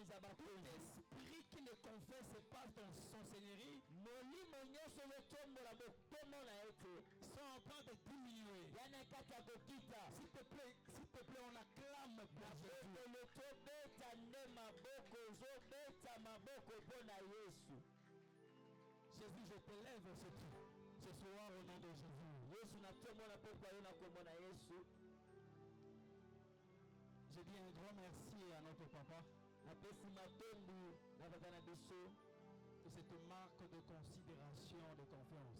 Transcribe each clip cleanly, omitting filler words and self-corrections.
esprit qui le confesse pas dans son seigneurie sont en train de diminuer. S'il te plaît, on acclame pour Jésus. Jésus, je t'élève ce soir au nom de Jésus. Je dis un grand merci à notre papa de cette marque de considération, de confiance.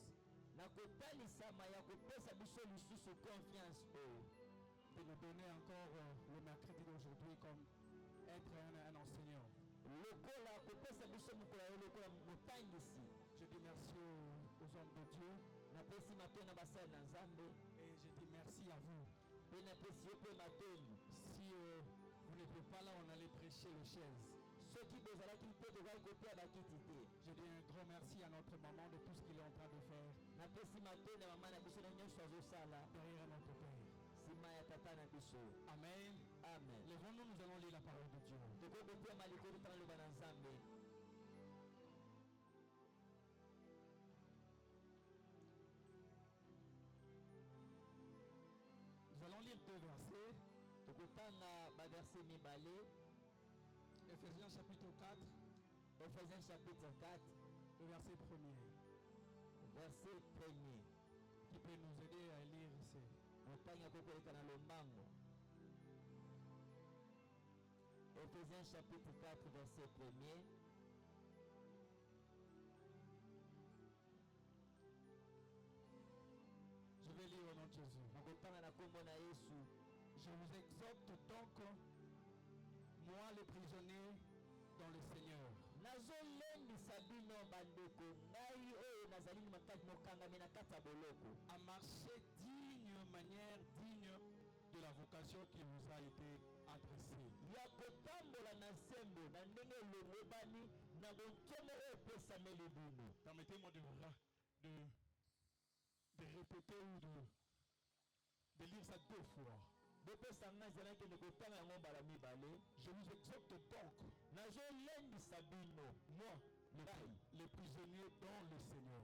De nous donner encore le mercredi d'aujourd'hui comme être un enseignant. Je dis merci aux hommes de Dieu. Et je dis merci à vous. Si vous n'étiez pas là, on allait prêcher les chaises. Je dis un grand merci à notre maman de tout ce qu'il est en train de faire derrière notre Père. Amen. Amen. Lèvons-nous, nous allons lire la parole de Dieu. Nous allons lire deux versets. Ephésiens chapitre 4. Ephésiens chapitre 4. Le verset 1er. Verset 1er. Qui peut nous aider à lire ici. Ephésiens chapitre 4, verset 1er. Je vais lire au nom de Jésus. Je vous exhorte donc, moi le prisonnier dans le Seigneur, à marcher digne manière digne de la vocation qui vous a été adressée. Permettez-moi de répéter ou de lire ça deux fois. Je vous exhorte donc, moi, les prisonniers dans le Seigneur,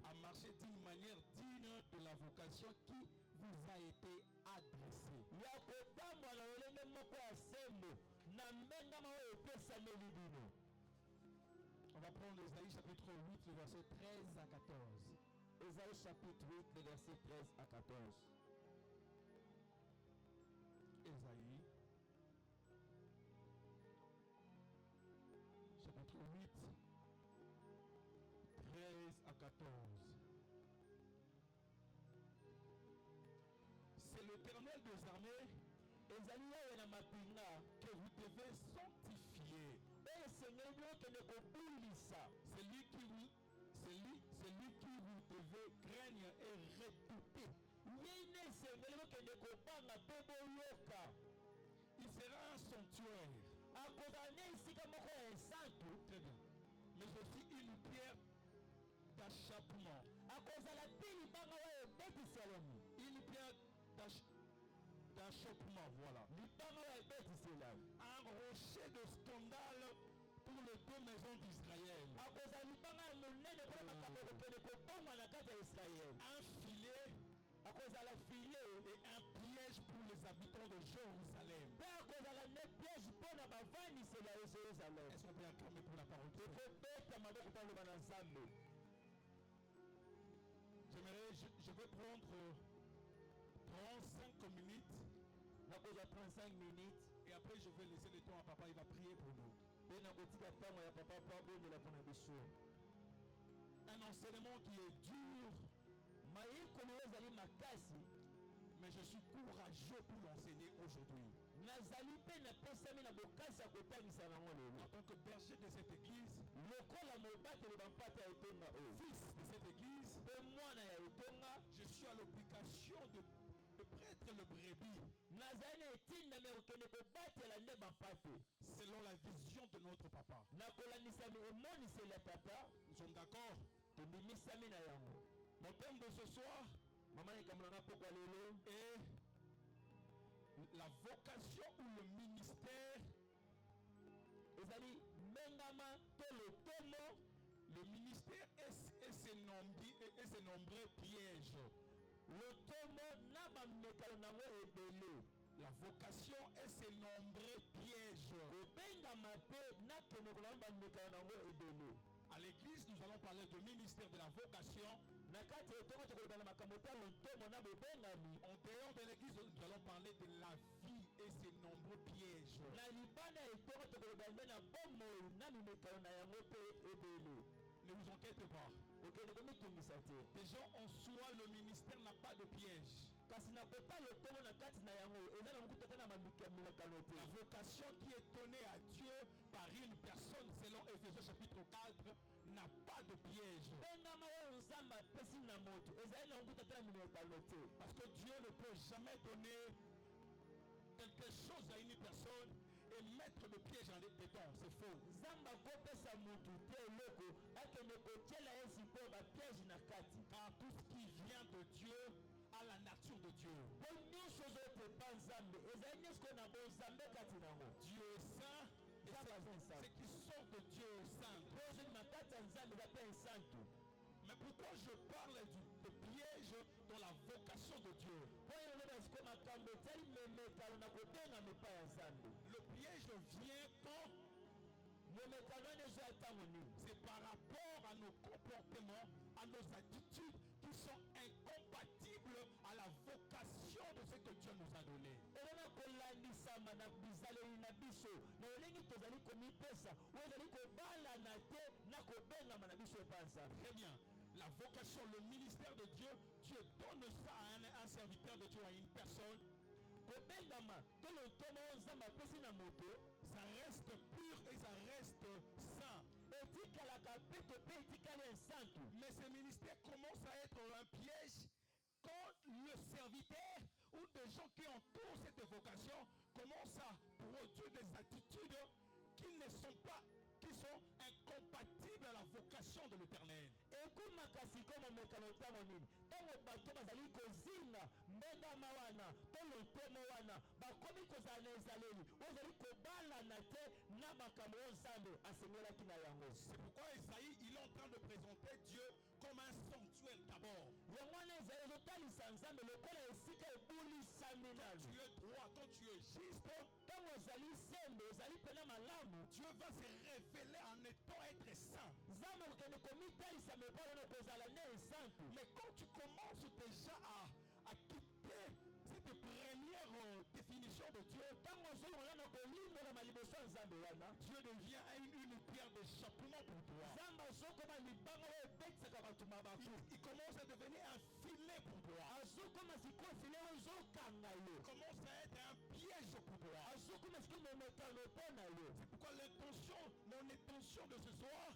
à marcher d'une manière digne de la vocation qui vous a été adressée. On va prendre Ésaïe chapitre 8, le verset 13 à 14. Ésaïe chapitre 8, le verset 13 à 14. Ésaïe chapitre 8, 13 à 14. C'est l'Éternel des armées que vous devez sanctifier. C'est lui qui vous devez craindre et redouter. Il sera un sanctuaire. Très bien. Mais aussi une pierre d'achoppement. Une pierre d'achoppement, voilà. Un rocher de scandale pour les deux maisons d'Israël. Un filet et un piège pour les habitants de Jérusalem. Est-ce qu'on peut acclamer pour la parole de Dieu? Je vais prendre 35 minutes. Et après je vais laisser le temps à papa, il va prier pour nous. Un enseignement qui est dur, mais je suis courageux pour l'enseigner aujourd'hui. En tant que berger de cette église, fils de cette église, je suis à l'obligation de prêtre le brebis selon la vision de notre papa. Nous sommes d'accord? Mon thème de ce soir est la vocation ou le ministère. ezali mbengama to lotomo. Le ministère et ses nombreux pièges. Lotomo na bamekalo nango ebele. La vocation et ses nombreux pièges. Kobengama pe na keneko na bamekalo nango ebele. À l'église, nous allons parler du ministère de la vocation. En dehors de l'église, nous allons parler de la vie et ses nombreux pièges. Ne vous inquiétez pas. Déjà en soi, le ministère n'a pas de piège. La vocation qui est donnée à Dieu par une personne selon Éphésiens chapitre 4 n'a pas de piège. Parce que Dieu ne peut jamais donner quelque chose à une personne et mettre le piège dedans. C'est faux. Car tout ce qui vient de Dieu a la nature de Dieu. Dieu est saint. Et ce qui sort de Dieu est saint. Mais pourquoi je parle de piège dans la vocation de Dieu? Le piège vient quand? C'est par rapport à nos comportements, à nos attitudes qui sont incompatibles à la vocation de ce que Dieu nous a donné. Très bien. La vocation, le ministère de Dieu, Dieu donne ça à un serviteur de Dieu, à une personne. Ça reste pur et ça reste saint. Mais ce ministère commence à être un piège quand le serviteur ou des gens qui entourent cette vocation commencent à produire des attitudes qui ne sont pas, qui sont incompatibles à la vocation de l'Éternel. C'est pourquoi Esaïe, il est en train de présenter Dieu comme un sanctuaire d'abord. Quand tu es droit, quand tu es juste, Dieu va se révéler en étant être saint. Mais quand tu commences déjà à quitter cette première définition de Dieu, Dieu devient une pierre d'échappement pour toi. Il commence à devenir un filet pour toi. Il commence à être un piège pour toi. C'est pourquoi mon intention de ce soir,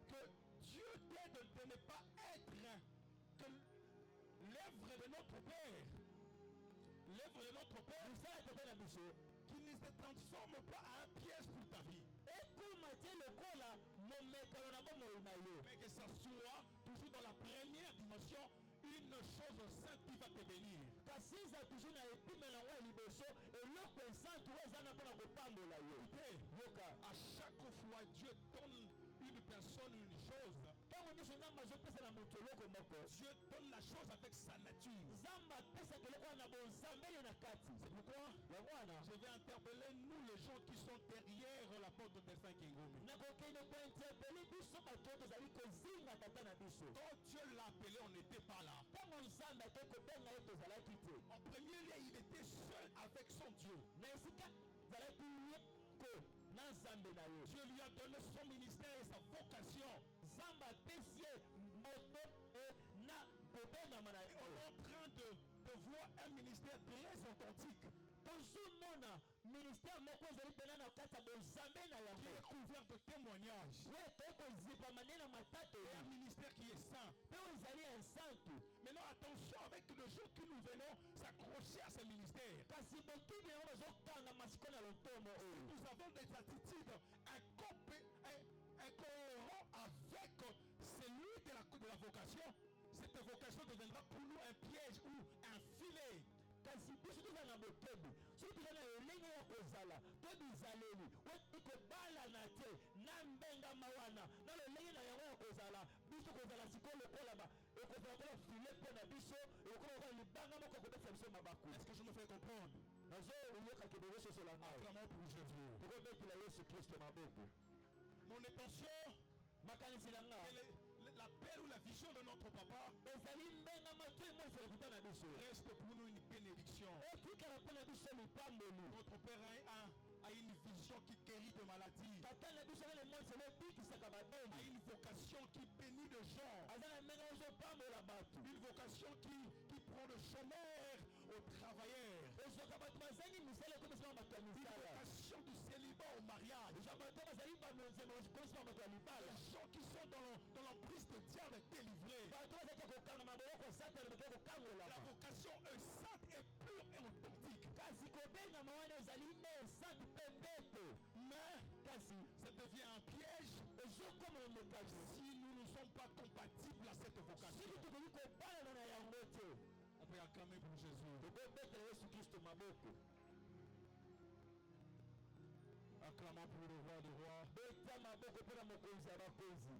que Dieu t'aide de ne pas être que l'œuvre de notre Père, qui ne se transforme pas en un piège pour ta vie. Mais que ça soit toujours dans la première dimension, une chose sainte qui va te bénir. À chaque fois, Dieu donne une personne une chose. Dieu donne la chose avec sa nature. C'est pourquoi je vais interpeller nous les gens qui sont derrière la porte de Delphin Kingoumi. Quand Dieu l'a appelé, on n'était pas là. En premier lieu, il était seul avec son Dieu. Dieu lui a donné son ministère et sa vocation. On est en train de voir un ministère très authentique. Qui est couvert de témoignages. Et un ministère qui est saint. Maintenant attention avec les gens qui nous venons s'accrocher à ce ministère. Nous avons des attitudes incohérentes avec celui de la vocation. Cette vocation deviendra pour nous un piège ou un filet. mokebi soki toza na elenge ya kozala to bizaleli oti kobala na te na mbengama wana na lolenge na yango ya kozala biso kozala sikoyo lokola ekozala kola file mpe na biso ekokola kola libanga moko kobetisa biso mabaku. Est-ce que je me fais comprendre? nazoyokaki bozososola ngai Acclamons pour Jésus. tokobetela yesu kristo maboko. Mon intention, makanisi na nga l'appel ou la vision de notre papa ezali mbengama to emoso ekuta na biso reste pour nous une bénédiction. etikala mpe na biso lipamboli. Notre père a une vision qui guérit de maladies, tata na biso na emoso ebikisaka a badoli une vocation qui bénit les gens, aza na mbenge ozopambola bato une vocation qui prend le chômeur aux travailleurs, ezoka bato bazangi misala ekomisa bato ya une misala vocation du célibat au mariage. eza bato bazali bamenzema komisa bato ya libala Les gens qui sont dans l'emprise de diable délivrés. bato bazaki kokanga maboko satana bake La kokangolama vocation est sainte et pure et authentique. kasi kobengama wana ezali nde esante mpe mbeto Mais kasi ça devient un piège ezokoma omekasi si nous ne sommes pas compatibles à cette soki vocation. tokoki kobalana na yango te Après acclamer pour Jésus. tokobetela yesu kristo maboko Acclamons pour le roi des rois. beta maboko mpo na mokonzi ya bakonzi.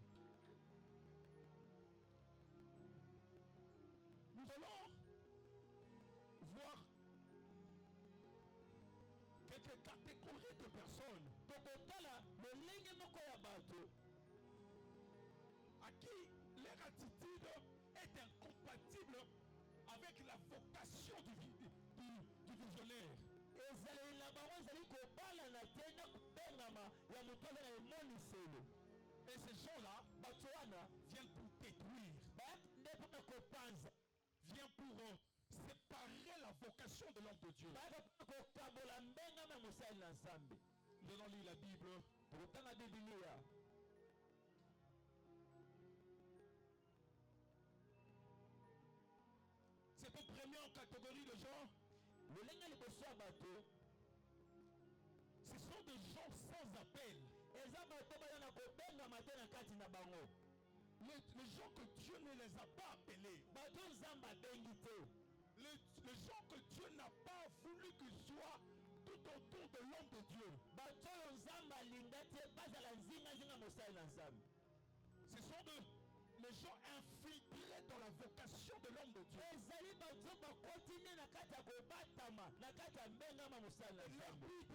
Nous allons voir quelques catégories de personnes tokotala lolenge moko ya bato à qui leur attitude est incompatible avec la vocation du visionnaire. ezaleli na bango ezali kobalana te na kobengama ya moto aza na emoniselo. Et ces gens-là bato wana viennent pour détruire, bayaki nde mpona kopanza viennent pour séparer la vocation de l'homme de Dieu. bayaka mpona kokabola mbengama ya mosali na nzambe. Nous allons lire la Bible. tokotanga bibilia Cette première catégorie de gens, lolenge liboso ya bato ce sont des gens sans appel. eza bato baza na kobengama te na kati na bango. Les gens que Dieu ne les a pas appelés. bato nzambe abengi te. Les gens que Dieu n'a pas voulu qu'ils soient tout autour de l'homme de Dieu. bato oyo nzambe alinga te bazala nzingazinga mosali na nzambe. Ce sont les gens infiltrés dans la vocation de l'homme de Dieu. ezali bato bakoti nde na kati ya kobatama na kati ya mbengama mosali na Et leur nzambe. but,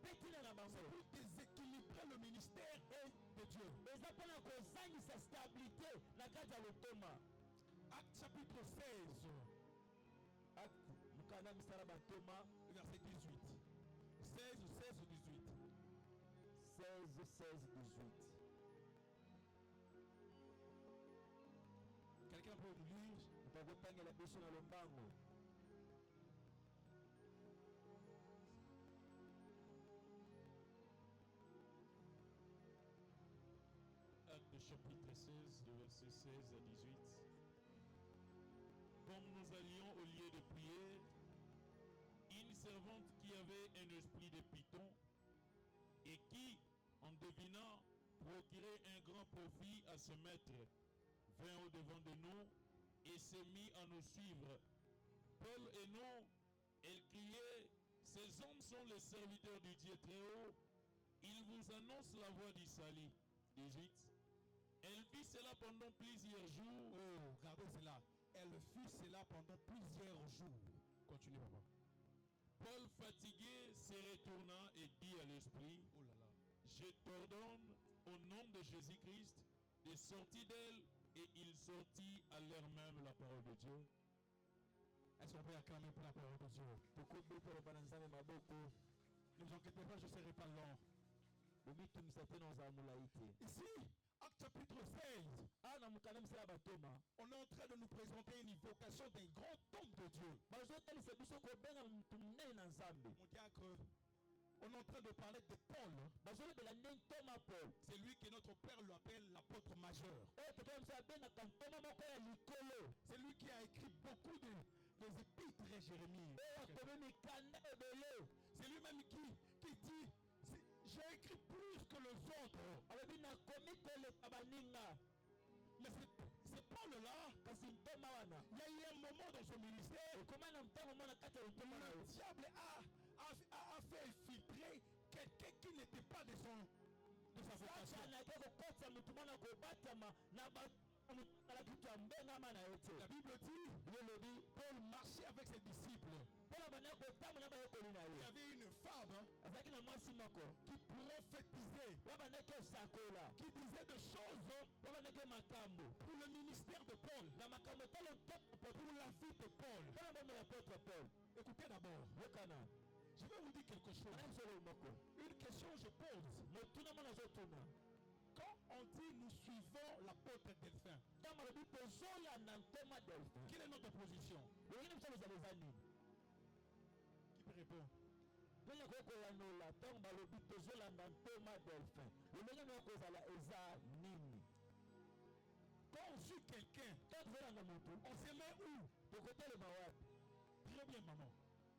mpe ntina na bango c'est pour déséquilibrer le ministère de Dieu. eza mpona kozangisa stabilité na kati ya lotoma. Acte chapitre 16, acte mokanda misala bantoma verset 18. 16, 16, 18. 16 16 18. Quelqu'un peut nous lire? moto akotangela biso na lombango. Acte chapitre 16, de verset 16 à 18. Comme nous allions au lieu de prière, une servante qui avait un esprit de python et qui, en devinant, procurait un grand profit à ce maître, vint au-devant de nous et s'est mis à nous suivre. Paul et nous, elle criait, ces hommes sont les serviteurs du Dieu très haut, ils vous annoncent la voie du salut. 18. Elle fit cela pendant plusieurs jours. Oh, regardez cela. Elle fit cela pendant plusieurs jours. Continuez, papa. Paul, fatigué, se retourna et dit à l'esprit, Oh là là. je t'ordonne au nom de Jésus-Christ de sortir d'elle, et il sortit à l'heure même la parole de Dieu. Est-ce qu'on peut acclamer pour la parole de Dieu? tokobetela bana nzambe maboko. Ne vous inquiétez pas, je ne serai pas long. bobitumisa te na ozala molai te. Ici, Acte chapitre 16, awa na mokanda misala batoma on est en train de nous présenter une vocation d'un grand homme de Dieu. bazotalisa biso kobenga motu monene na nzambe. Mon diacre, on est en train de parler de Paul. bazolobela nde ntoma paul C'est lui que notre père l'appelle l'apôtre majeur. oyo tokala biso abengaka ntoma moko ya likolo. C'est lui qui a écrit beaucoup des épîtres et Jérémie. oyo akomi mikanda ebele. C'est lui-même qui dit, j'ai écrit plus que les autres. alobi nakomi koleka baninga. Mais c'est Paul là, kasi ntoma wana il y a eu un moment dans dans son ministère, ekoma na ntango mwana kati ya lotoma na le yo diable a fait infiltrer quelqu'un qui n'était pas de sa vocation. satana ake kokotisa motu mwana kobatama na ala kitu ya mbengama na yo te. La Bible dit, elobi Paul marchait avec ses disciples. mpona bana kotambola na bayekoli na Il y ye avait une femme azalaki na mwasi moko qui prophétisait, oyo bandaki osakola qui disait des choses oyo bandaki makambo pour le ministère de Paul, na makambo talo pour la vie de Paul. mpona bomo ya apôtre Paul. Écoutez d'abord, yokana je vais vous dire quelque chose. ana bisolo moko Une question je pose. motuna mwana azotuna Quand on dit nous suivons l'apôtre Delphin, ntango alobi tozolanda ntoma delphin quelle est notre position? olingini biso kozala eza nini Qui peut répondre? ndenge kokolanola ntango balobi tozolanda ntoma delphin lolenge ndenge kozala eza nini Quand on suit quelqu'un, ntango tozolanda motu on se met où? tokotelema wapi Très bien, maman.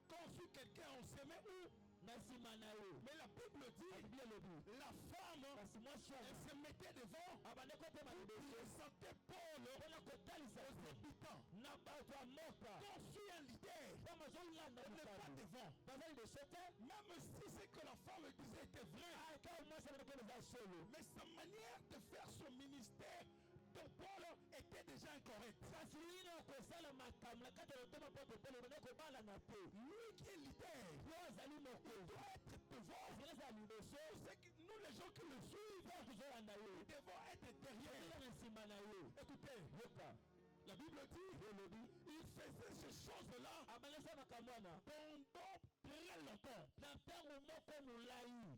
Quand on suit quelqu'un, on se met où? na nsima na yo Mais la Bible dit, biblia elobi la femme, kasi mwasi elle oyo se mettait devant, abande kotema il liboso sentait Paul mpona kotalisa aux se habitants. na bato ya moka Quand on suit un leader, ntango azolanda on n'est pas mokano devant. baza liboso te Même si ce que la femme disait était vrai, aka mwasi abandeki eza solo mais sa manière de faire son ministère de Paul était déjà incorrecte. kasi lino okosala makambo na kati ya lotoma mpo topele obande kobalana te Lui qui est leader, yo ozali il mokonzi doit être devant. ezala liboso Nous, les gens qui le suivent, ntango tozolanda yo nous devons être derrière. eza na nsima na yo Écoutez, yoka la Bible dit, elobi il faisait ces choses-là abandesa makambo wana pendant très longtemps. na ntango moko molai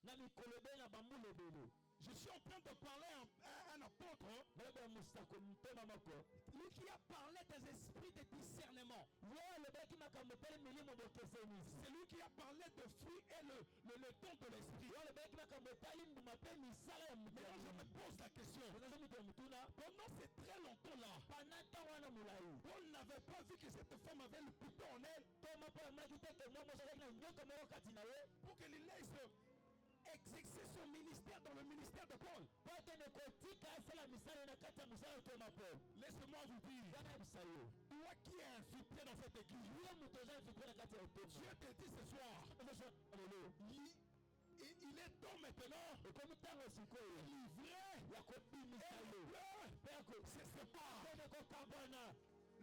na mikolo ebele na bambula ebele Je suis en train de parler à un apôtre, balobi ya mosako mpema moko lui qui a parlé des esprits de discernement. yo alobaki makambo tele milimo bokesenisi C'est lui qui a parlé de fruits et le don de l'esprit. yo alobaki makambo etali mbuma mpe misala ya Maintenant, je me pose la question. moto moto ya motuna Pendant ces très longtemps-là, pana ntango wana molai Paul n'avait pas vu que cette femme avait le bouton en elle toma mpo yamaki te ke mwa moso azalaki na nyoka moko kati na ye pour qu'il laisse exercer son ministère dans le ministère de Paul. po akende kotika asala misala na kati ya mosala otoma Paul. Laisse-moi vous dire, Wana yebisa yo toi qui es infiltré dans cette église, yo moto oza infiltre na kati ya otoma Dieu te dit ce soir, lelo il est temps maintenant ekomi ntango sikoyo livré ya kobimisa yo mpe ya se sépare. kokende kokabwana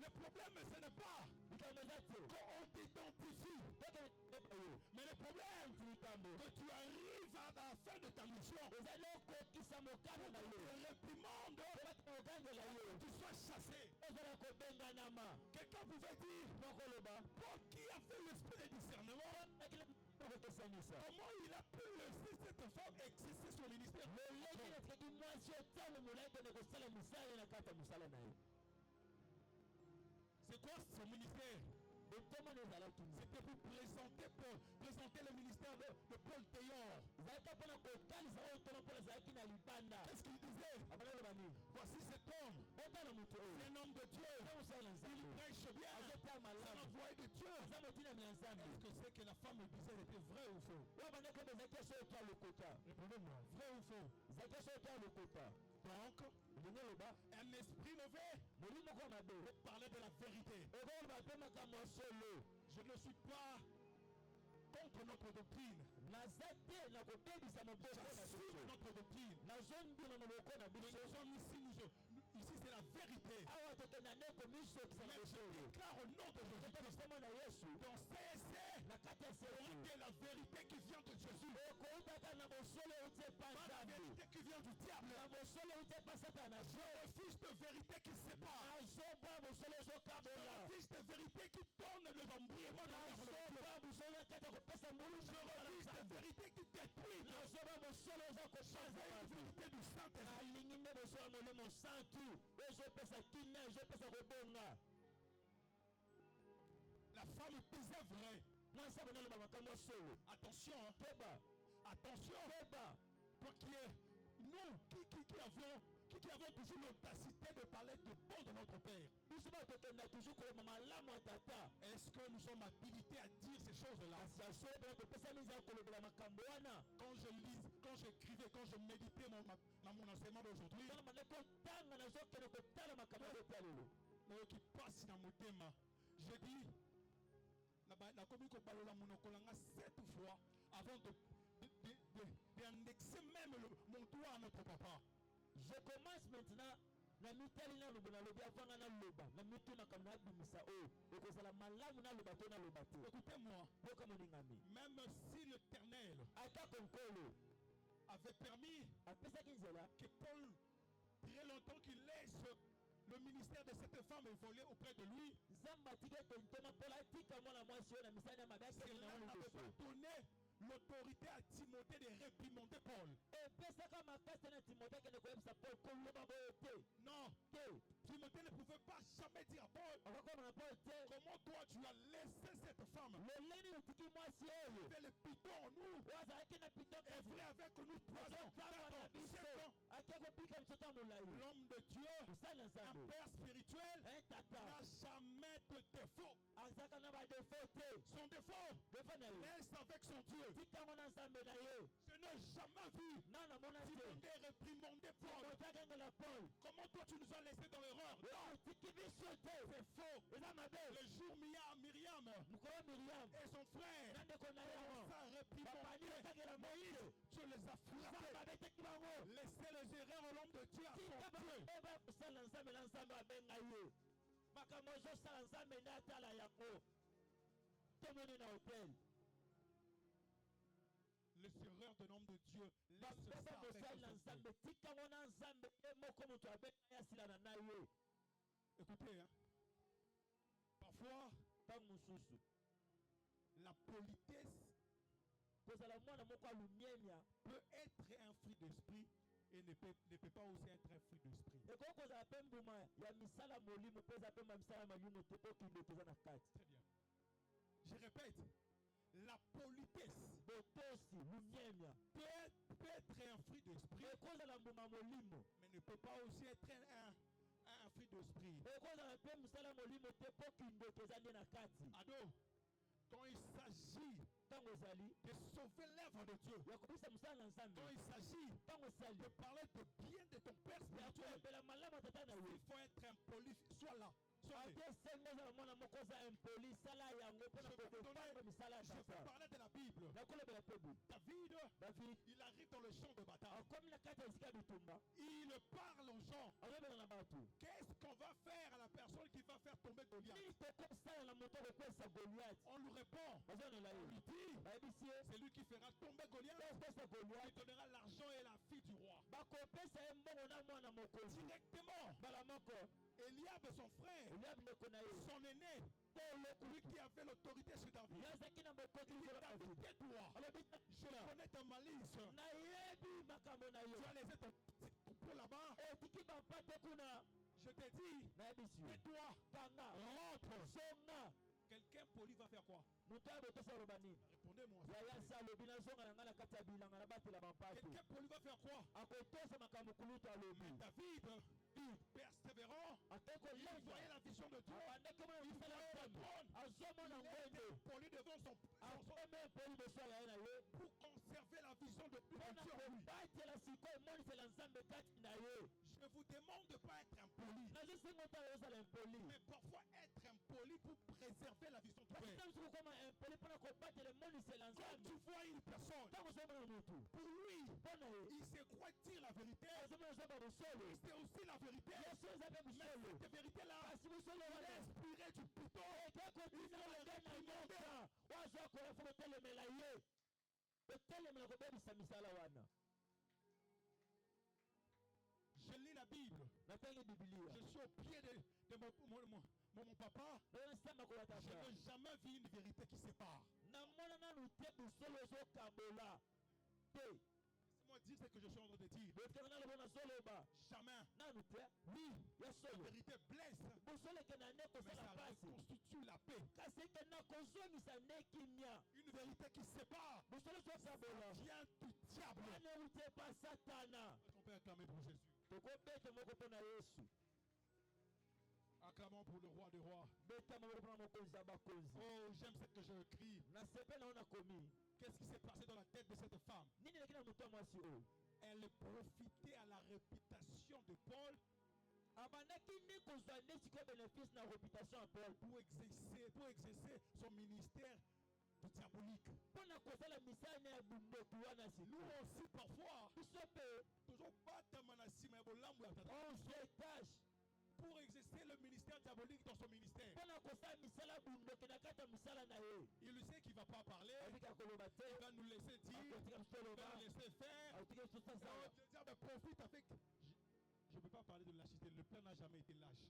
Le problème, ce n'est pas likambo eza te quand on t'identifie, tokende yo mais le problème, likambo que tu arrives à la fin de ta mission, ezali okokisa mokano na yo on réprimande, okangela yo tu sois chassé. ozala kobenganama Quelqu'un pouvait dire, mokoloba Paul qui a fait l'esprit de discernement, okokesanisa comment il a pu laisser cette femme exercer son ministère? lolenge natikaki mwasi otalo molai kende kosala misala na kati ya mosala na ye C'est quoi son ministère? otoma na ezalaki C'était pour présenter le ministère de Paul Théor. ezalaki mpona kotalisa oyo toma mpona ezalaki na libanda Qu'est-ce qu'il disait? abandaloba nini Voici cet homme, otala moto c'est oyo un homme de Dieu. eza mosala na Il nzambe prêche bien. azotala C'est malamu l'envoyé de Dieu. aza motinami ya nzambe Est-ce que c'est que la femme disait était vrai ou faux? oyo bandaki oyo ezalaki eso oyo twa lokota Répondez-moi. Vrai ou faux? ezalaki eso oyo twa lokota Donc, ndenge loba un esprit mauvais molimo moko ya mabe parlait de la vérité. okoloba mpe makambo ya solo Je ne suis pas contre notre doctrine. naza te na kobebisa moboko na J'assume biso notre doctrine. nazondima moboko na Mais biso nous sommes ici c'est la vérité. awa tokenda nde komisokisa na Mais je bosolo déclare au nom de Jésus tokosama na yesu dans CSC, na kati ya selo que la vérité qui vient de Jésus, okoutaka na bosolo euti epa pas la nzambe vérité qui vient du diable. na bosolo euti epa satana Je refuse de vérité qui sépare. azoba bosolo Je ezokabola refuse de vérité qui donne le embrièvement de la azoba bosolo na kati ya kopesa mbulu Je refuse de vérité qui détruit. azoba bosolo eza C'est la kopasa vérité du Saint-Esprit. alingi nde bosolo ya molimo santu ezopesa kina ezopesa kobonga La femme disait vrai. mwasi abonaloba makambo ya solo Attention, hein. keba Attention. keba Toi qui es, nous qui avons toujours l'audacité de parler du bon de notre Père. biso batokenda toujours koloma malamu ya tata Est-ce que nous sommes habilités à dire ces choses-là? kasi ya solo mpena topesa miza ya kolobela makambo wana Quand j'écrivais, quand je méditais mon enseignement d'aujourd'hui, tala bande kotanga nazokende kotala makambo ya leta lelo qui passe dans mon thème. Je dis, la commune qu'on parle là, mon 7 fois avant d'annexer même mon doigt à notre papa. Je commence maintenant. Na mitali na loba na lobi avanga na loba na mituna comme na bimisa o ekozala malamu na loba to na loba te. Écoutez-moi, boka moningami, même si l'Éternel ata konkolo avait permis apesaki nzela que Paul très longtemps qu'il laisse le ministère de cette femme évoluer auprès de lui, nzamba tike tontoma mpola atika mwana mwasi oyo na misani ya mabe akeli na cela wana n'avait pas liboso donné l'autorité à Timothée de réprimander Paul. epesaka makasi na timote akende koyebisa paul koloba boyo te Non, te Timothée ne pouvait pas jamais dire à Paul, okakomona paul te comment toi tu as laissé cette femme loleni otiki mwasi oyo avec le piton en nous, oyo azalaki na pito et vrai avec nous 3 ans, 4 azotambola ans, 7 biso ans. ake kobika biso ta molai L'homme de Dieu, mosali na un nzambe père spirituel, tata n'a jamais de défaut. azalaka na badefo te Son défaut defo na ye reste avec son Dieu. tikango na nzambe na ye Je n'ai jamais vu nana mona te Timothée réprimander Paul. motakengela paul Comment toi tu nous as laissé dans l'erreur? Non, otiki biso te c'est faux. eza mabe Le jour Myriam mokolo miriam et son frère, na ndeko na ye ça wana bapani réprimandé. otakela moïse Tu les as frappés. babetaki bango Laissez les erreurs au l'homme de Dieu à son tika Dieu. bayeba kosala nzambe na nzambe abenga ye makambo ezosala nzambe nde atala yango tomoni na hotel Les erreurs de l'homme de Dieu, laisse bapesa ça avec mosali na son Dieu. nzambe tikango na nzambe ye moko moto abenga ye asilana na ye Écoutez, hein. Parfois, ntango mosusu la politesse kozala mwana moko alumiemia peut être un fruit d'esprit et ne peut pas aussi être un fruit d'esprit. ekoki kozala mpe mbuma ya misala molimo mpe eza mpe misala malimo te mpo kinde toza na kati Très bien. Je répète, la politesse botosi lumiemia peut être un fruit d'esprit, ekozala mbuma molimo mais ne peut pas aussi être un fruit d'esprit. ekozala mpe misala molimo te mpo kindeko eza nde na kati Ado, quand il s'agit ntango ezali de sauver l'œuvre de Dieu, ya kobisa mosala na nzambe quand il s'agit ntango esali de parler de bien de ton père ya spirituel, kolobela malamu ya tata na ye il faut être impoli. Sois là. Sois là. ate esengi ozala mwana moko oza impoli sala yango mpona Je vais vous kodefendre donner- misala ya Je vais tata parler de la Bible. nakolobela mpe boye David, david il arrive dans le champ de bataille. akomi na kati ya esika ya bitumba Il parle aux gens. azobela na bato Qu'est-ce qu'on va faire à la personne qui va faire tomber Goliath? nini tokosala na moto akokwesa goliath On lui répond. bazonela On ye lui dit, bayebisi ye c'est lui qui fera tomber Goliath. tokokwesa Il goliath donnera l'argent et la fille du roi. bakopesa ye mbongo na mwana mokonzi Directement, mbala moko Eliab, son frère, eliabi ndeko na ye son aîné, lui qui avait l'autorité sur David, ye azalaki na bokonzi il dit, likolo David, david tais-toi. alobi Je connais ta malice. nayebi makambo na yo Tu as laissé ton pour là-bas. otiki bampate kuna Je te dis, nayebisi yo tais-toi. kanga Rentre. zonga Quelqu'un poli va faire quoi? moto ya botosa aloba nini Répondez-moi. yaya si alobi nazonga na ngai na kati ya bilanga na batela bampate Quelqu'un poli va faire quoi? akotosa makambo kulutu alobi Mais David, persévérant, ake il voyait kolenga la vision de Dieu. abandaki mona misala ya nzambe azomona Il ngwende était poli devant son akome mpoli liboso ya ye na ye pour conserver la vision de Dieu mpona en lui. kobatela sikoyo emonisela nzambe kati na ye Je vous demande de ne pas être impoli, nazosenga otala ozala impoli mais parfois être impoli pour préserver la vision de Dieu. basina biso kokoma impoli mpona kobatela emonisela Quand nzambe tu vois une personne, ntango ozomona motu pour lui, mpona ye il se croit dire la vérité, ozomona ozomba bosolo c'est aussi la vérité. yesu eza mpe bosolo Cette vérité-là, kasi bosolo il wana est inspiré du piton. ekokotina ade na nyoka wazwa koya fo kotelemela ye kotelemela kobebisa misala wana Je lis la Bible. natangi bibilia Je suis au pied de mon papa. naona nsamba Je kolatata n'ai jamais vu une vérité qui sépare. namona nanu te bosolo ezokambola te Laissez-moi dire ce que je suis en train de dire. botanga nalobo nazoloba Jamais. nanu te oui ya La solo vérité blesse, bosolo ekenda nde mais kosala ça pasi reconstitue la paix. kasi ekenda kozongisa nde kimia Une vérité qui sépare bosolo ezokambola vient du diable. wana euti epa satana Est-ce qu'on peut acclamer pour Jésus? tokobeta moko mpo na yesu Acclamons pour le roi des rois. beta moko mpo na mokonzi ya bakonzi Oh, j'aime ce que je crie. nasepela o nakomi Qu'est-ce qui s'est passé dans la tête de cette femme? nini eleki na moto ya mwasi oyo Elle profitait à la réputation de Paul abandaki nde kozwa nde sikoyo bénéfice na réputation ya Paul pour exercer son ministère diabolique. mpona kozala misala ya bundoki wana Nous sikoyo aussi parfois biso mpe toujours batama na nsima ya bolambo ya tata on se tâche pour exercer le ministère diabolique dans son ministère. mpona kosala misala ya bundoki na kati ya misala na ye Il sait qu'il ne va pas parler, azika koloba te il va nous laisser dire, akotika biso il loba va nous laisser faire. akotika biso Et on sasala te dit, mais profite avec. Je ne peux pas parler de lâcheté, le plan n'a jamais été lâche.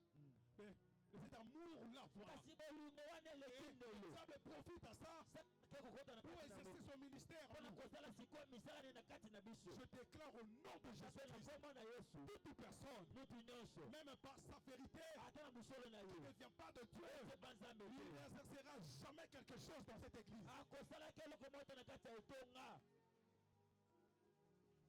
Mais cet amour-là, voilà. kasi bolingo wana eleki Et ndelo ça me profite à ça ke kokota na pour kati na exercer son ministère. mpona kozala sikoyo misala ne na kati na biso Je déclare au nom de ape na Jésus-Christ, kombo na yesu toute personne, mutu nyonso même par sa vérité, ata na mosolo na qui ye ne vient pas de Dieu, eza nzambe il te n'exercera jamais quelque chose dans cette église. akosalaki eloko moto na kati ya etonga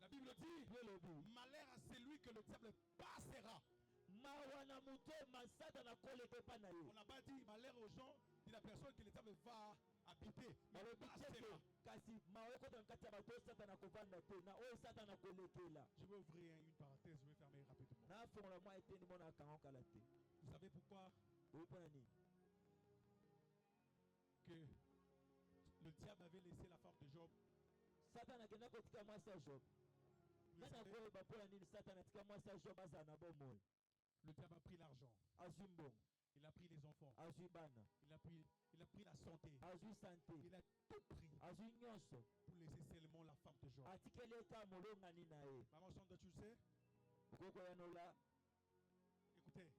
La Bible dit, elobi malheur à celui que le diable passera. mawa na moto masata na koleka epa na ye On n'a pas dit malheur aux gens, dit la personne que le diable va habiter. Mais balobi teke passera. kasi mawa ekota na kati ya bato oyo satana kovanda te na oyo satana kolekela Je vais ouvrir une parenthèse, je vais fermer rapidement. nafongola mwa eteni mona akango kala te Vous savez pourquoi oyi mpona nini que le diable avait laissé la femme de Job? satana akenda kotika mwasi ya job Vous nani savez, akoyeba mpona nini satana atika mwasi ya job azala na bomoi le diable a pris l'argent, azwi mbongo il a pris les enfants, azwi bana il a pris la santé, azwi sante il a tout pris azwi nyonso pour laisser seulement la femme de Job. atikeli eka molongani na ye Maman Sandra, tu le sais? okoki koyanola Écoutez,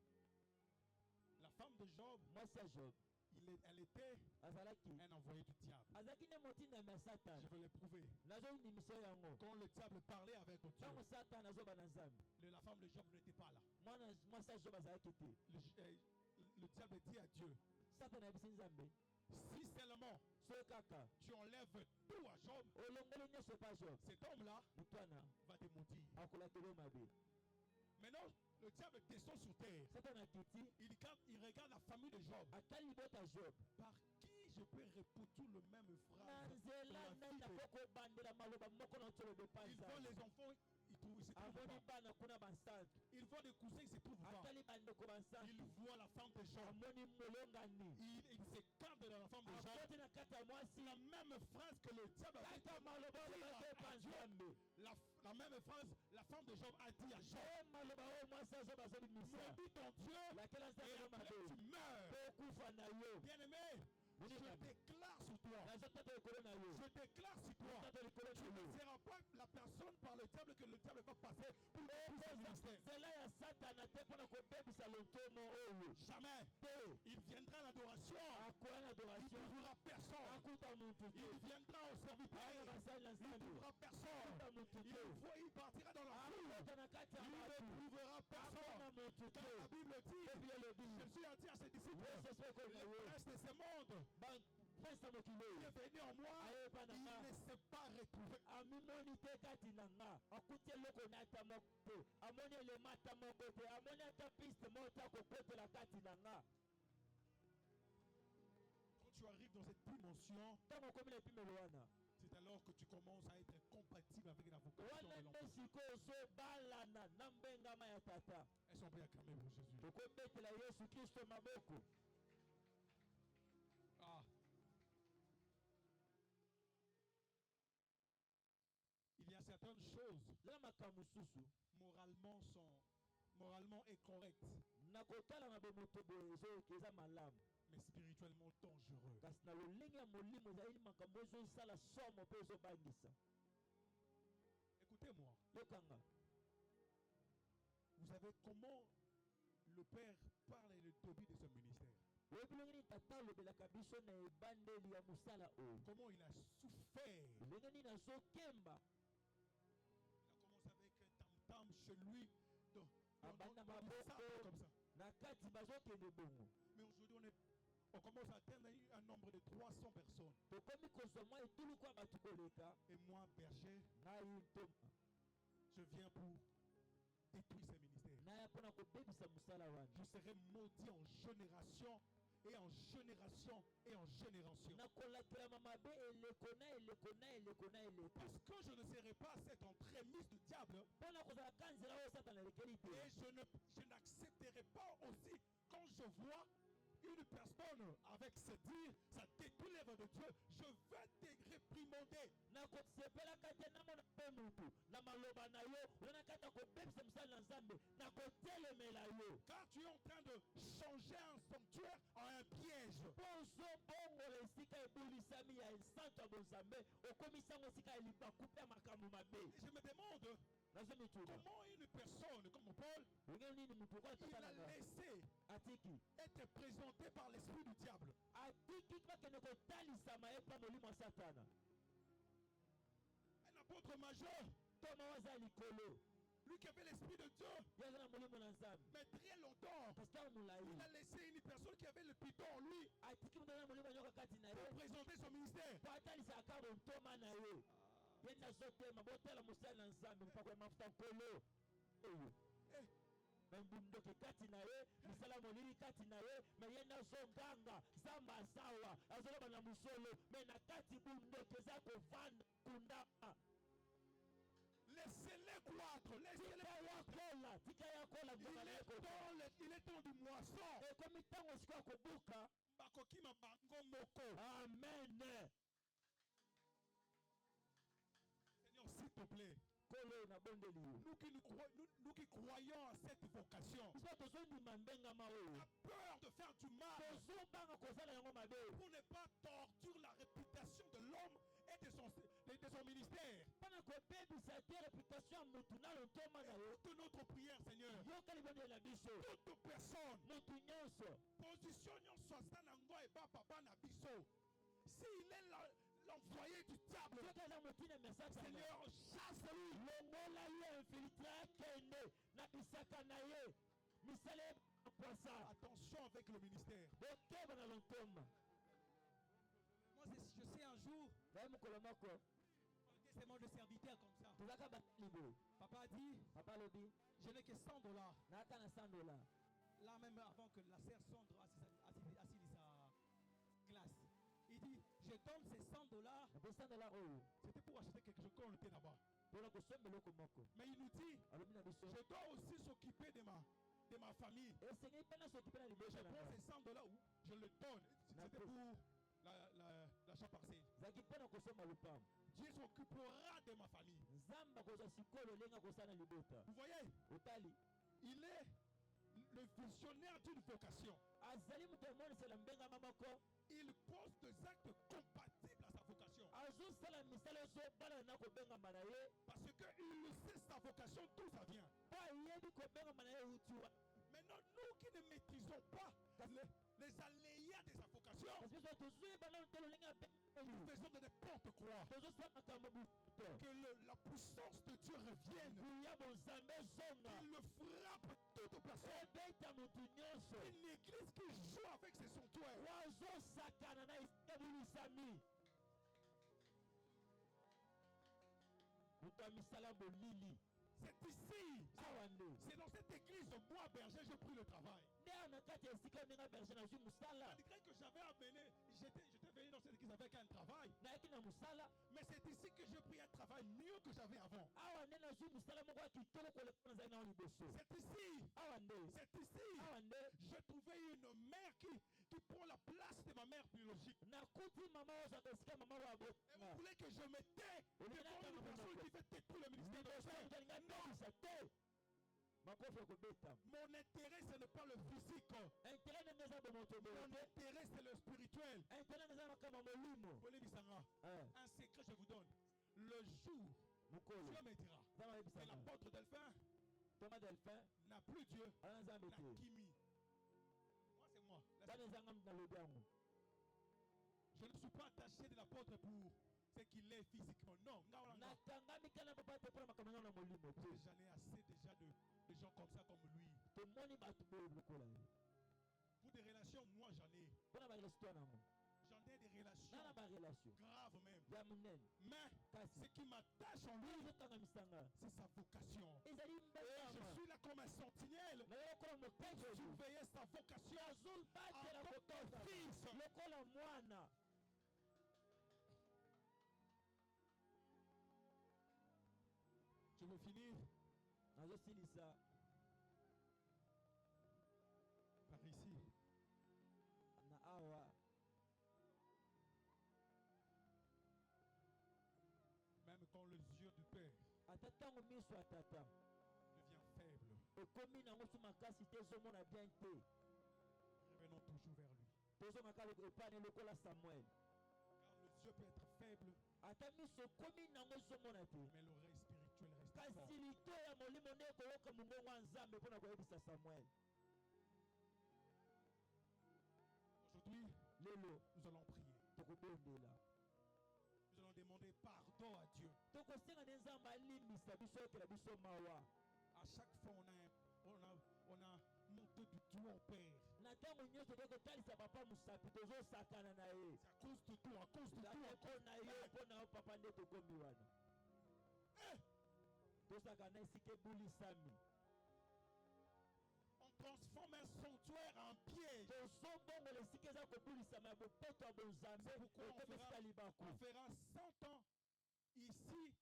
la femme de Job, mwasi ya job elle était azalaki un envoyé du diable. azalaki nde motindami ya Je satana veux le prouver. nazondimisa yango Quand le diable parlait avec Dieu, ntango satana azoba na nzambe la femme de Job n'était pas là. mwasi ya job azalaki te Le diable dit à Dieu, satana ayebisi nzambe si seulement soki kaka tu enlèves tout à Job, olongoli nyonso epa job cet homme-là motu wana va te maudire. akolakeli yo mabe Maintenant, le diable descend sur terre. satana akiti Il regarde la famille de Job. atali libota ya job Par qui je peux répéter le même na phrase nzela dans la nani vie de- nakoki kobandela maloba moko na ntolobe epa Il voit nzambe les enfants, il se trouve amoni pas. bana kuna basantu Il voit des cousins, il se trouve pas. atali bandeko Il basantu voit la femme de Job. amoni molongani Il s'écarte de la femme de Job. akoti na kati ya mwasi La même phrase que le diable a kati ya maloba oyo olobaki epa nzambe la même phrase, la femme de Job a dit à Job, oyo maloba oyo mwasi ya job azobimisa maudit ton Dieu lakela nzambe et yo après mabe tu meurs. mpe okufa na yo Bien-aimé, je déclare sur toi, nazotata likolo na yo je déclare sur toi, tata likolo tu na ne yo seras pas la personne par le diable que le diable va passer pour pousser le ministère. nzela ya satana te mpona kobebisa lotomo oyo Jamais. te Il viendra à l'adoration. akoya na Il ne adoration trouvera personne. akuta mutu te Il viendra au aya serviteur. basali na Il ne nzambe trouvera personne. akuta mutu te Il partira dans la foule. akota na kati ya Il ne bato trouvera akona personne. mutu Car te la Bible dit, biblia elobi Jésus a dit à ses disciples, yesu esokoli na le yo prince de ce monde prince ya mokili qui oyo est venu en moi, ayepa na il nga ne s'est pas retrouvé. amimoni te kati na nga akuti eloko na ata moko te amoni elema ata moko te amoni ata piste moko te akokotela kati na nga Quand tu arrives dans cette dimension, ntango okomi na epimelo wana c'est alors que tu commences à être compatible avec la vocation wana de nde l'enfant. sikoyo ozobalana na mbengama ya tata Elles sont prêtes à clamer pour Jésus. tokobetela yesu kristo maboko Ah. Il y a certaines choses zala makambo mosusu moralement incorrectes, na kotala na bomoto boye ezoyoka eza malamu mais spirituellement dangereux. kasi na lolenge ya molimo ezali makambo ezosala somo mpe ezobangisa Écoutez-moi, yokanga vous savez comment le Père parle et le début de ce ministère. oyebi ndenge nini tata alobelaka biso na ebandeli ya mosala oyo Comment il a souffert. ndenge nini azokemba Il a commencé avec un tam-tam chez lui, dans abanda des maboko sables comme ça. na kati bazokende bongo Mais aujourd'hui, on commence à atteindre un nombre de 300 personnes. tokomi kozwa mwa etuluku ya bato koleka Et moi, berger, ngai ntoma je viens pour détruire ces ministères. naya mpona kobebisa mosala wana Je serai maudit en génération et en génération et en génération. Parce que je ne serai pas cette entremise du diable. Et je n'accepterai pas aussi quand je vois une personne avec ce dire, ça détruit l'œuvre de Dieu, je vais te réprimander. Car tu es en train de changer un sanctuaire en un piège. Je me demande comment une personne comme Paul, il a laissé être présenté par l'esprit du diable. Un apôtre majeur, lui qui avait l'esprit de Dieu, mais très longtemps, il a laissé une personne qui avait le python en lui pour présenter son ministère. Mbundoke kati na ye misala molili kati na ye me ye nazonganga zamba sawa azoloba na musolo me na kati bundoke za kovanda kunda. Laissez-les croître, laissez-les croître. Il est temps du moisson. Amen. Seigneur, s'il te plaît. Nous qui croyons à cette vocation, a peur de faire du mal pour ne pas torturer la réputation de l'homme et de son ministère. Toute notre prière, Seigneur, toute personne, positionnons soit Sanango et Papa Nabiso. S'il est là, l'envoyé du diable, Seigneur, chasse-lui. Attention avec le ministère. Moi, je sais un jour, c'est mon serviteur comme ça. Papa a dit, je n'ai que $100. Là même avant que la sœur Sandre assise à classe. Il dit, je donne ces $100. C'était pour acheter quelque chose qu'on était là-bas. Mais il nous dit, je dois aussi s'occuper de ma famille. Je prends ces $100 où je le donne. C'était pour l'achat partiel. Dieu s'occupera de ma famille. Vous voyez, il est le visionnaire d'une vocation. Il pose des actes compatibles à sa vocation. Parce qu'il sait sa vocation, tout ça vient. Maintenant, nous qui ne maîtrisons pas les aléas de sa vocation, nous faisons de n'importe quoi. Que la puissance de Dieu revienne. Il le frappe toute personne. Une église qui joue avec ses sanctuaires. C'est ici, c'est dans cette église, moi berger, j'ai pris le travail. Malgré que j'avais amené, j'étais venu dans cette église avec un travail. Mais c'est ici que j'ai pris un travail mieux que j'avais avant. C'est ici, j'ai trouvé une mère qui prend la place de ma mère biologique. Et vous voulez que je me tais devant une personne qui fait détruire le ministère de Dieu? Mon intérêt, ce n'est pas le physique. Mon intérêt, c'est le spirituel. Un secret, je vous donne. Le jour, Dieu me dira que l'apôtre Delphin n'a plus Dieu, n'a Kimi. Moi, c'est moi. Je ne suis pas attaché de l'apôtre pour ce qu'il est physiquement. Non. J'en ai assez déjà de gens comme ça, comme lui. Pour des relations, moi j'en ai. J'en ai des relations graves même. Mais ce qui m'attache en lui, c'est sa vocation. Et je suis là comme un sentinelle pour surveiller sa vocation. Avant ton fils. lokola mwana. Je veux finir Nazosilisa par ici. na awa. Même quand les yeux du Père Atatango miso atata devient faible, ekomi nango so makasi te ezomona bien te. revenons toujours vers lui. Tozongaka epane lokola Samuel. Car les yeux peuvent être faibles, Ata miso ekomi nango ezomona te. mais l'oreille spirituelle reste forte. Kasi lito ya molimo nde ekoyoka mongongo ya Nzambe mpona koyebisa Samuel. Aujourd'hui, Lelo nous allons prier. tokobondela. Nous allons demander pardon à Dieu. Tokosenga ne Nzambe alimbisa biso ekela biso mawa. À chaque fois, on a monté du doigt au Père. Na ntango nyonso tokotalisa papa mosapi tozosakana na ye. C'est à cause de tout, à cause de tout. Mpo na yo mpo na yo papa nde tokomi wana. Tosakana esika ebulisami. On transforme un sanctuaire en piège. Tozobongola esika eza kobulisama ya bopeto ya bonzambe Pourquoi ekomi esika libaku. on fera 100 ans ici,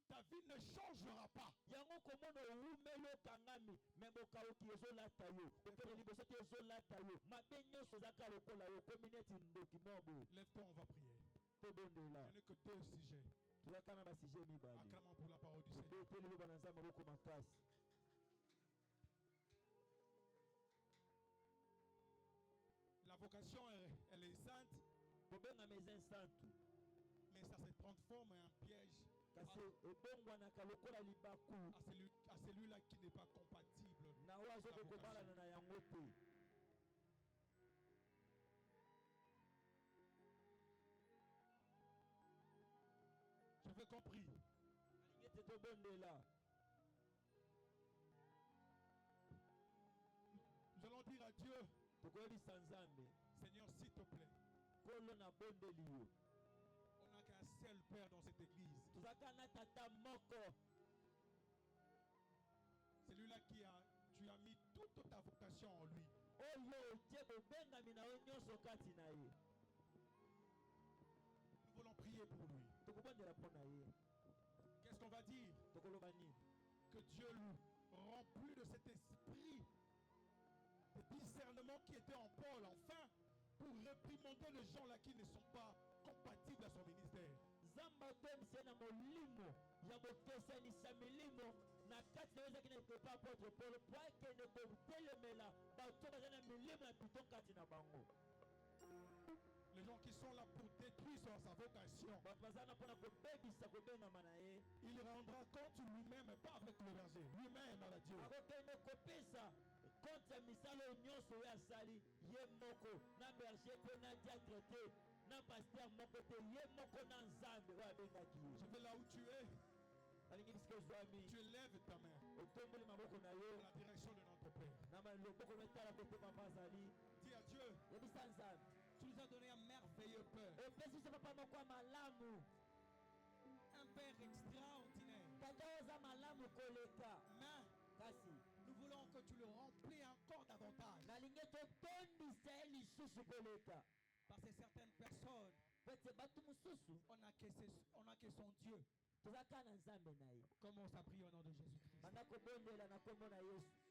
ta vie ne changera pas. Yango komona owumeli okangami me bokauki ezolata yo kopele liboso te ezolata yo mabe nyonso ezaka lokola yo komi neti ndoki mobo. Lève-toi, on va prier. Tobondela Je n'ai que 2 sujets. tozaka na basije mibale Acclamons pour la parole du Seigneur. tobeteli loba na Nzambe maboko makasi. La vocation, elle est sainte, Kobengama eza nsantu mais ça se transforme en piège kasi ebongwanaka lokola libaku à celui-là qui n'est pas compatible. na oyo azokokobalana na yango te. Je veux qu'on prie. Alingi ete tobondela. Nous allons dire à Dieu, Tokoyebisa Nzambe Seigneur, s'il te plaît, kolo na bondeli yo. on n'a qu'un seul Père dans cette église. Tozalaka na tata moko. Celui-là tu as mis toute ta vocation en lui. Oyo tie bobengami na yo nyonso kati na ye. Nous voulons prier pour lui. Tokobondela mpo na ye. Qu'est-ce qu'on va dire? Tokoloba nini? Que Dieu lui remplit de cet esprit de discernement qui était en Paul, enfin, pour réprimander les gens là qui ne sont pas compatibles à son ministère. Zamba tomse na molimo ya bokesanisa milimo na kati na yo ezaki na epepa apôtre Paul po akende kotelemela bato baza na milimo na pito kati na bango. Les gens qui sont là pour détruire sa vocation, Bato baza na mpona kobebisa kobengama na ye. il rendra compte lui-même, pas avec le berger, lui-même à la Dieu. Akokende kopesa compte ya misala oyo nyonso oyo asali ye moko na berger mpe na diacre te na paster moko te ye moko na Nzambe oyo abengaki ye. Je vais là où tu es, Alingi bisika ozwami tu lèves ta main otomboli maboko na yo dans la direction de notre Père. na loboko metala kote papa azali. Dis à Dieu, Yebisa Nzambe tu nous as donné un merveilleux Père, opesi biso papa moko ya malamu. un Père extraordinaire. Tata oyo oza malamu koleka Mais kasi nous voulons que tu le remplis encore davantage. nalingi totondisa ye lisusu koleka Parce que certaines personnes, po ete bato mosusu on a que son Dieu. tozalaka na Nzambe na ye. Commence à prier au nom de Jésus-Christ. banda kobondela na kombo na Yesu.